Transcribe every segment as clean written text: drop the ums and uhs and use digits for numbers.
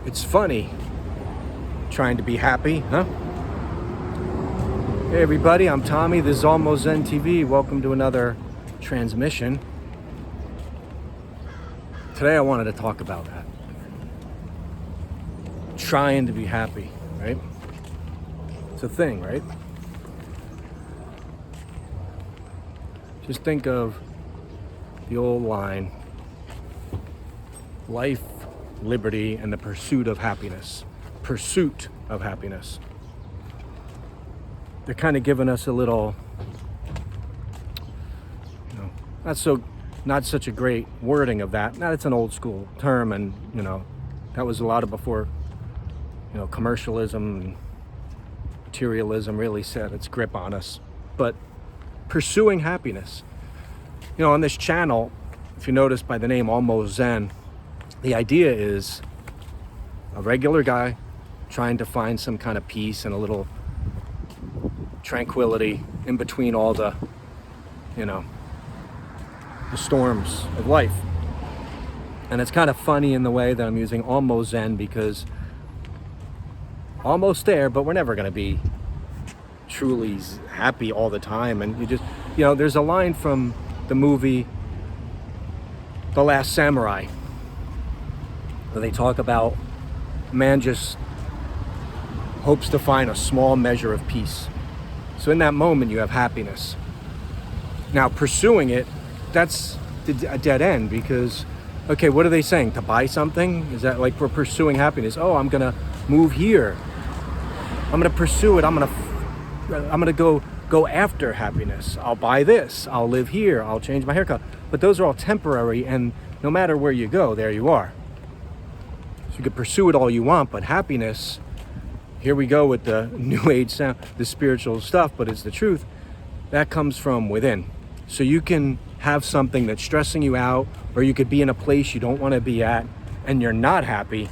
It's funny trying to be happy, huh? Hey everybody, I'm Tommy. This is Almost Zen TV. Welcome to another transmission. Today I wanted to talk about that. Trying to be happy, right? It's a thing, right? Just think of the old line, life, liberty, and the pursuit of happiness. Pursuit of happiness. They're kind of giving us a little, not such a great wording of that. Now it's an old school term, and that was a lot of before, commercialism and materialism really set its grip on us. But pursuing happiness. On this channel, if you notice by the name Almost Zen, the idea is a regular guy trying to find some kind of peace and a little tranquility in between all the storms of life. And it's kind of funny in the way that I'm using almost Zen, because almost there, but we're never going to be truly happy all the time. And you just, there's a line from the movie The Last Samurai where they talk about man just hopes to find a small measure of peace. So in that moment, you have happiness. Now, pursuing it, that's a dead end, because, okay, what are they saying? To buy something? Is that like we're pursuing happiness? Oh, I'm going to move here. I'm going to pursue it. I'm going to go after happiness. I'll buy this. I'll live here. I'll change my haircut. But those are all temporary, and no matter where you go, there you are. So you could pursue it all you want, but happiness, here we go with the new age sound, the spiritual stuff, but it's the truth, that comes from within. So you can have something that's stressing you out, or you could be in a place you don't want to be at and you're not happy,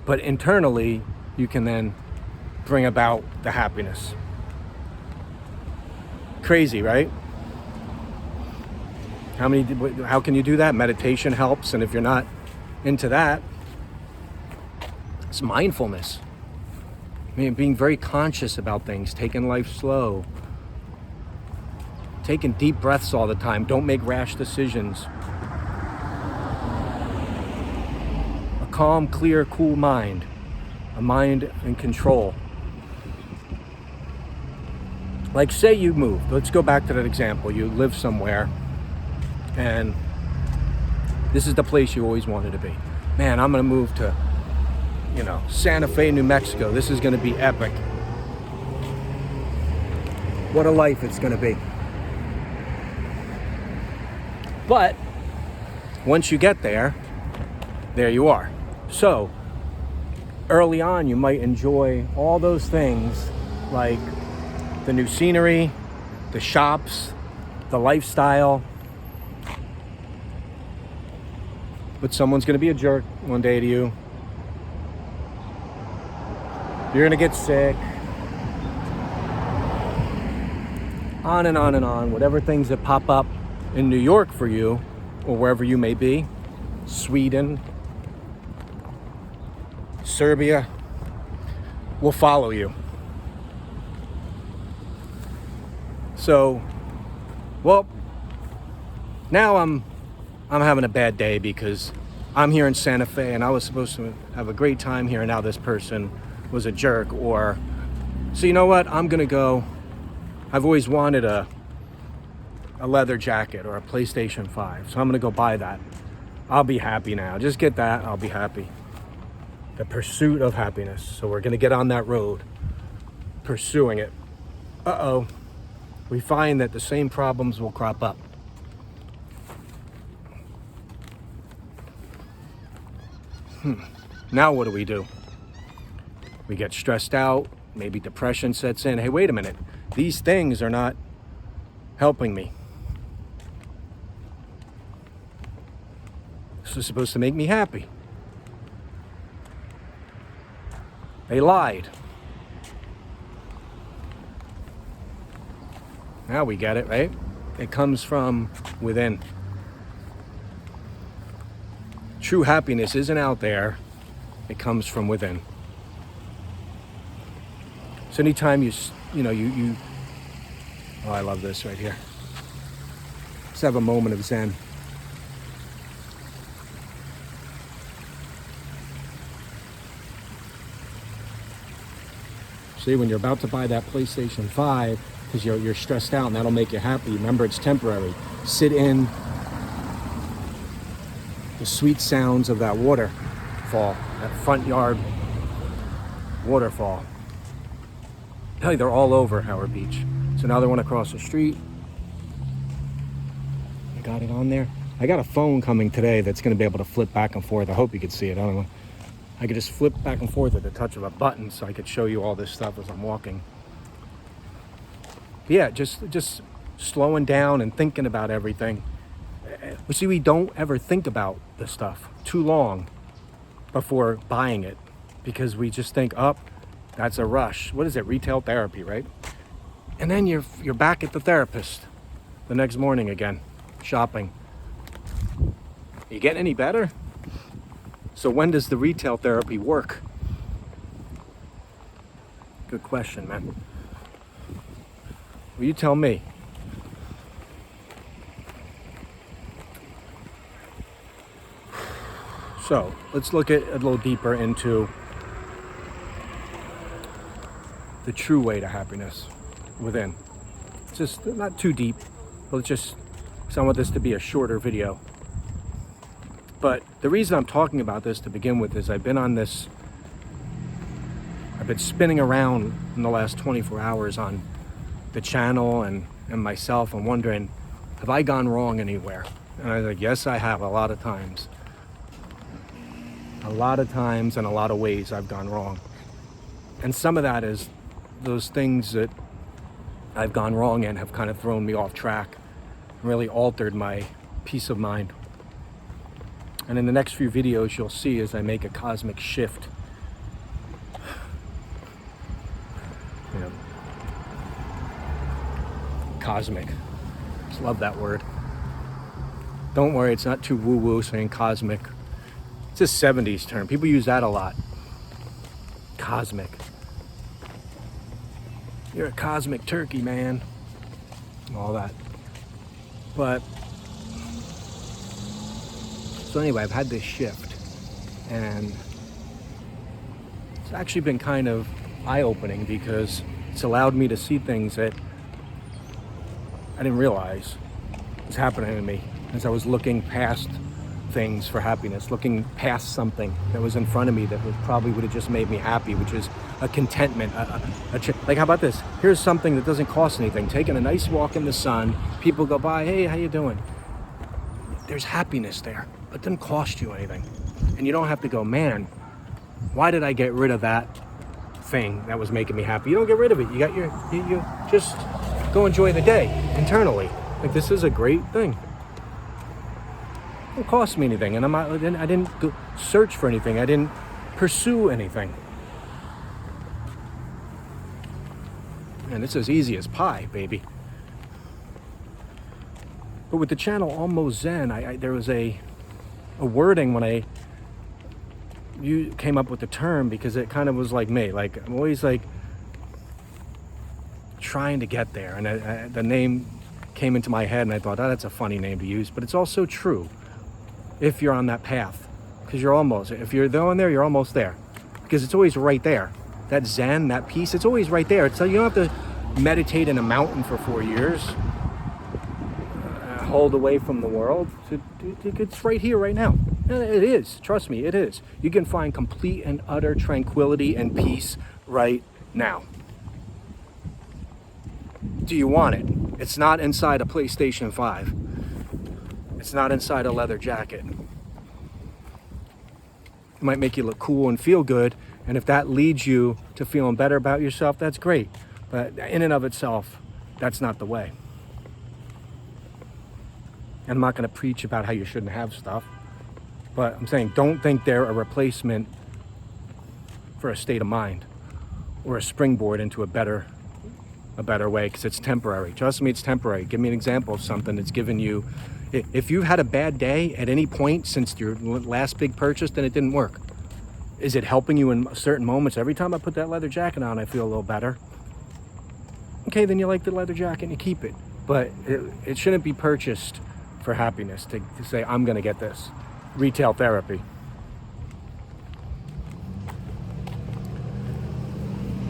but internally you can then bring about the happiness. Crazy, right? How can you do that? Meditation helps, and if you're not into that, it's mindfulness. Being very conscious about things, taking life slow, taking deep breaths all the time. Don't make rash decisions. A calm, clear, cool mind. A mind in control. Like, say you moved. Let's go back to that example. You live somewhere, and this is the place you always wanted to be. Man, I'm going to move to Santa Fe, New Mexico. This is going to be epic. What a life it's going to be. But once you get there, there you are. So early on, you might enjoy all those things, like the new scenery, the shops, the lifestyle. But someone's going to be a jerk one day to you. You're going to get sick. On and on and on. Whatever things that pop up in New York for you, or wherever you may be, Sweden, Serbia, will follow you. So, now I'm having a bad day because I'm here in Santa Fe and I was supposed to have a great time here, and now this person was a jerk. Or, so you know what, I'm gonna go. I've always wanted a leather jacket or a PlayStation 5, so I'm gonna go buy that. I'll be happy now. Just get that, I'll be happy. The pursuit of happiness. So we're gonna get on that road, pursuing it. We find that the same problems will crop up. Now what do? We get stressed out, maybe depression sets in. Hey, wait a minute. These things are not helping me. This is supposed to make me happy. They lied. Now we get it, right? It comes from within. True happiness isn't out there. It comes from within. So anytime you oh, I love this right here. Let's have a moment of Zen. See, when you're about to buy that PlayStation 5, because you're stressed out and that'll make you happy, remember it's temporary. Sit in the sweet sounds of that waterfall, that front yard waterfall. Hey, they're all over Howard Beach. So now they're one across the street. I got it on there. I got a phone coming today that's going to be able to flip back and forth. I hope you could see it. I don't know. I could just flip back and forth at the touch of a button, so I could show you all this stuff as I'm walking. But yeah, just slowing down and thinking about everything. We see, we don't ever think about this stuff too long before buying it, because we just think, oh, that's a rush. What is it? Retail therapy, right? And then you're back at the therapist the next morning again, shopping. You getting any better? So when does the retail therapy work? Good question, man. Well, you tell me. So let's look at a little deeper into the true way to happiness within. It's just not too deep, but it's just, because I want this to be a shorter video. But the reason I'm talking about this to begin with is I've been spinning around in the last 24 hours on the channel and myself, and wondering, have I gone wrong anywhere? And I was like, yes, I have, a lot of times. A lot of times and a lot of ways I've gone wrong. And some of that is those things that I've gone wrong in have kind of thrown me off track, really altered my peace of mind. And in the next few videos, you'll see as I make a cosmic shift. You know, cosmic. Just love that word. Don't worry, it's not too woo-woo saying cosmic. It's a 70s term. People use that a lot. Cosmic. You're a cosmic turkey, man. All that. But so anyway, I've had this shift, and it's actually been kind of eye-opening, because it's allowed me to see things that I didn't realize was happening to me as I was looking past things for happiness, looking past something that was in front of me that probably would have just made me happy, which is a contentment. Like, how about this? Here's something that doesn't cost anything. Taking a nice walk in the sun, people go by, hey, how you doing? There's happiness there. It doesn't cost you anything. And you don't have to go, man, why did I get rid of that thing that was making me happy? You don't get rid of it. You got you just go enjoy the day internally. Like, this is a great thing. It don't cost me anything, and I didn't go search for anything. I didn't pursue anything. And it's as easy as pie, baby. But with the channel Almost Zen, there was a wording when you came up with the term, because it kind of was like me. Like, I'm always like trying to get there, and the name came into my head, and I thought, oh, that's a funny name to use, but it's also true if you're on that path, because if you're going there, you're almost there, because it's always right there. That Zen, that peace, it's always right there. So you don't have to meditate in a mountain for 4 years, hold away from the world. It's right here, right now. And it is. Trust me, it is. You can find complete and utter tranquility and peace right now. Do you want it? It's not inside a PlayStation 5. It's not inside a leather jacket. It might make you look cool and feel good, and if that leads you to feeling better about yourself, that's great. But in and of itself, that's not the way. I'm not going to preach about how you shouldn't have stuff, but I'm saying don't think they're a replacement for a state of mind or a springboard into a better way, because it's temporary. Trust me, it's temporary. Give me an example of something that's given you If you've had a bad day at any point since your last big purchase, then it didn't work. Is it helping you in certain moments? Every time I put that leather jacket on, I feel a little better. Okay, then you like the leather jacket and you keep it. But it shouldn't be purchased for happiness, to say, I'm going to get this. Retail therapy.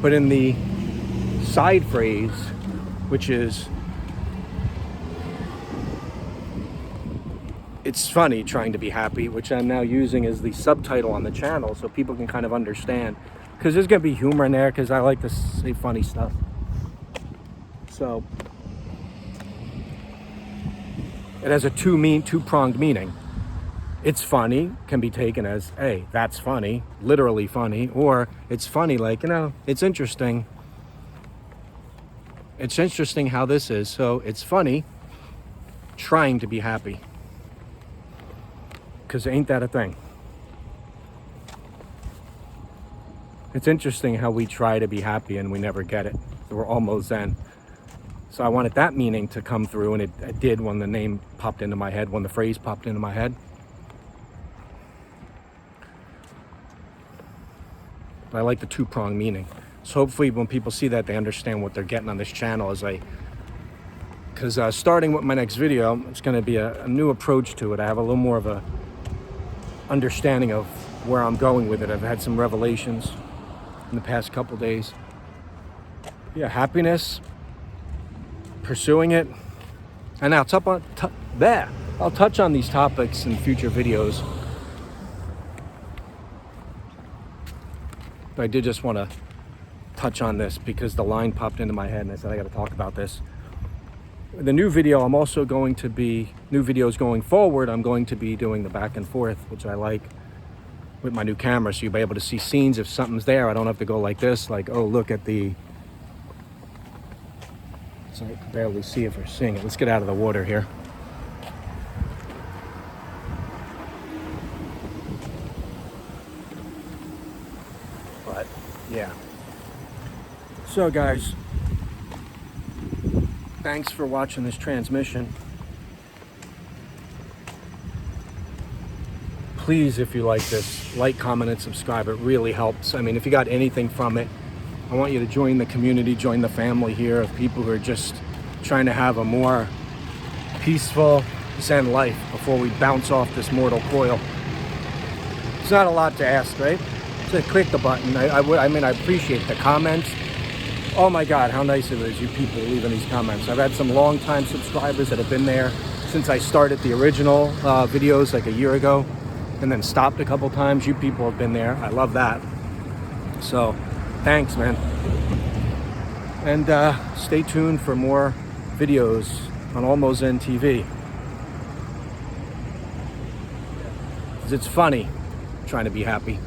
But in the side phrase, which is, it's funny trying to be happy, which I'm now using as the subtitle on the channel so people can kind of understand. Because there's going to be humor in there, because I like to say funny stuff. So it has a two-pronged meaning. It's funny can be taken as, hey, that's funny, literally funny, or it's funny like, it's interesting. It's interesting how this is. So it's funny trying to be happy. Because ain't that a thing? It's interesting how we try to be happy and we never get it. We're almost zen. So I wanted that meaning to come through, and it did when the name popped into my head, when the phrase popped into my head. But I like the two-pronged meaning. So hopefully when people see that, they understand what they're getting on this channel. Because starting with my next video, it's going to be a new approach to it. I have a little more of a understanding of where I'm going with it. I've had some revelations in the past couple days. Yeah, happiness, pursuing it, and now I'll touch on these topics in future videos. But I did just want to touch on this because the line popped into my head and I said I got to talk about this. The new video, I'm also going to be, new videos going forward, I'm going to be doing the back and forth, which I like, with my new camera, so you'll be able to see scenes if something's there. I don't have to go like this, like, oh, look at the, so I can barely see if we're seeing it. Let's get out of the water here. But yeah, so guys, thanks for watching this transmission. Please, if you like this, like, comment, and subscribe. It really helps. I mean, if you got anything from it, I want you to join the community, join the family here of people who are just trying to have a more peaceful Zen life before we bounce off this mortal coil. It's not a lot to ask, right? Just click the button. I mean, I appreciate the comments. Oh my God, how nice it is, you people leaving these comments. I've had some long-time subscribers that have been there since I started the original videos like a year ago, and then stopped a couple times. You people have been there. I love that. So, thanks, man. And stay tuned for more videos on Almost Zen TV. 'Cause it's funny trying to be happy.